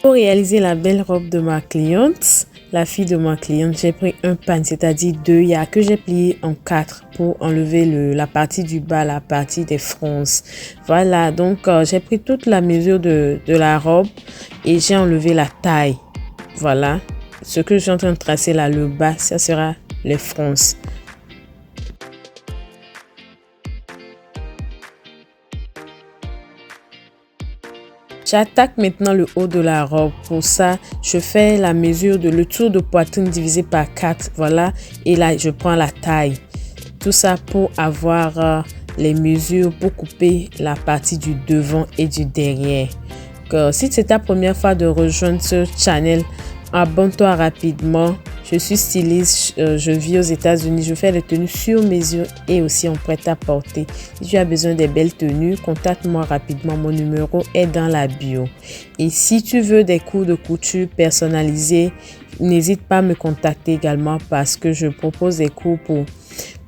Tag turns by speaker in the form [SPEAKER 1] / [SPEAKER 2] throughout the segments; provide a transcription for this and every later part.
[SPEAKER 1] Pour réaliser la belle robe de ma cliente, la fille de ma cliente, j'ai pris un pan, c'est-à-dire 2 yards que j'ai plié en 4 pour enlever la partie du bas, la partie des fronces. Voilà, donc j'ai pris toute la mesure de la robe et j'ai enlevé la taille. Voilà, ce que je suis en train de tracer là, le bas, ça sera les fronces. J'attaque maintenant le haut de la robe. Pour ça, je fais la mesure de le tour de poitrine divisé par 4. Voilà. Et là, je prends la taille. Tout ça pour avoir les mesures pour couper la partie du devant et du derrière. Si c'est ta première fois de rejoindre ce channel, abonne-toi rapidement. Je suis styliste, je vis aux États-Unis, je fais les tenues sur mesure et aussi en prêt-à-porter. Si tu as besoin des belles tenues, contacte-moi rapidement, mon numéro est dans la bio. Et si tu veux des cours de couture personnalisés, n'hésite pas à me contacter également parce que je propose des cours pour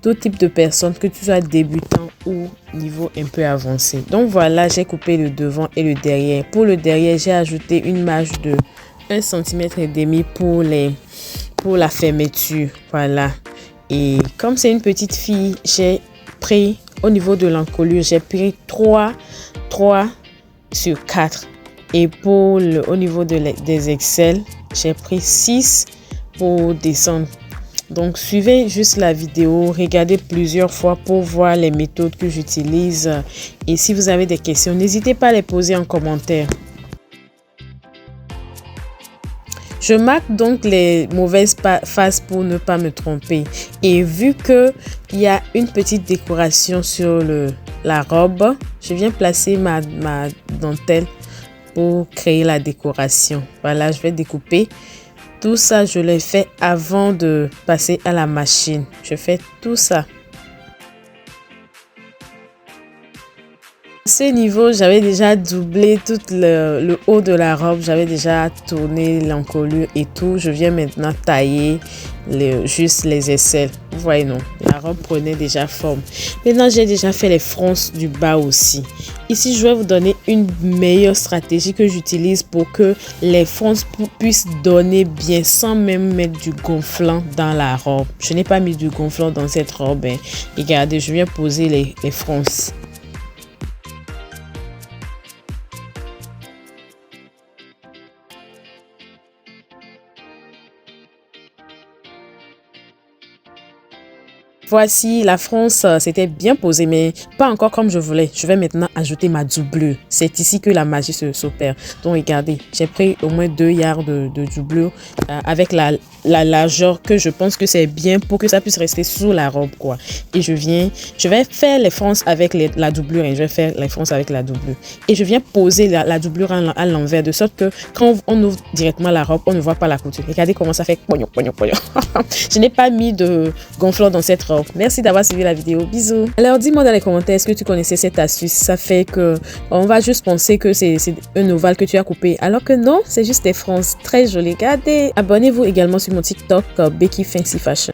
[SPEAKER 1] tout type de personnes, que tu sois débutant ou niveau un peu avancé. Donc voilà, j'ai coupé le devant et le derrière. Pour le derrière, j'ai ajouté une marge de 1,5 cm pour la fermeture. Voilà. Et comme c'est une petite fille, j'ai pris au niveau de l'encolure, j'ai pris 3 sur 4. Et pour au niveau des aisselles, j'ai pris 6 pour descendre. Donc, suivez juste la vidéo, regardez plusieurs fois pour voir les méthodes que j'utilise. Et si vous avez des questions, n'hésitez pas à les poser en commentaire. Je marque donc les mauvaises faces pour ne pas me tromper. Et vu qu'il y a une petite décoration sur la robe, je viens placer ma dentelle pour créer la décoration. Voilà, je vais découper. Tout ça, je l'ai fait avant de passer à la machine. Je fais tout ça. À ce niveau, j'avais déjà doublé tout le haut de la robe. J'avais déjà tourné l'encolure et tout. Je viens maintenant tailler juste les aisselles. Vous voyez, non? La robe prenait déjà forme. Maintenant, j'ai déjà fait les fronces du bas aussi. Ici, je vais vous donner une meilleure stratégie que j'utilise pour que les fronces puissent donner bien sans même mettre du gonflant dans la robe. Je n'ai pas mis du gonflant dans cette robe. Hein. Regardez, je viens poser les fronces. Voici, la fronce c'était bien posé, mais pas encore comme je voulais. Je vais maintenant ajouter ma doublure. C'est ici que la magie s'opère. Donc, regardez, j'ai pris au moins 2 yards de doublure avec la largeur que je pense que c'est bien pour que ça puisse rester sous la robe, quoi. Et je vais faire les fronces avec la doublure. Et je vais faire les fronces avec la doublure. Et je viens poser la doublure à l'envers, de sorte que quand on ouvre directement la robe, on ne voit pas la couture. Regardez comment ça fait pognon, pognon, pognon. Je n'ai pas mis de gonflant dans cette robe. Merci d'avoir suivi la vidéo. Bisous. Alors, dis-moi dans les commentaires, est-ce que tu connaissais cette astuce? Ça fait que on va juste penser que c'est un ovale que tu as coupé. Alors que non, c'est juste des fronces très jolies. Regardez. Abonnez-vous également sur mon TikTok, Becky Fancy Fashion.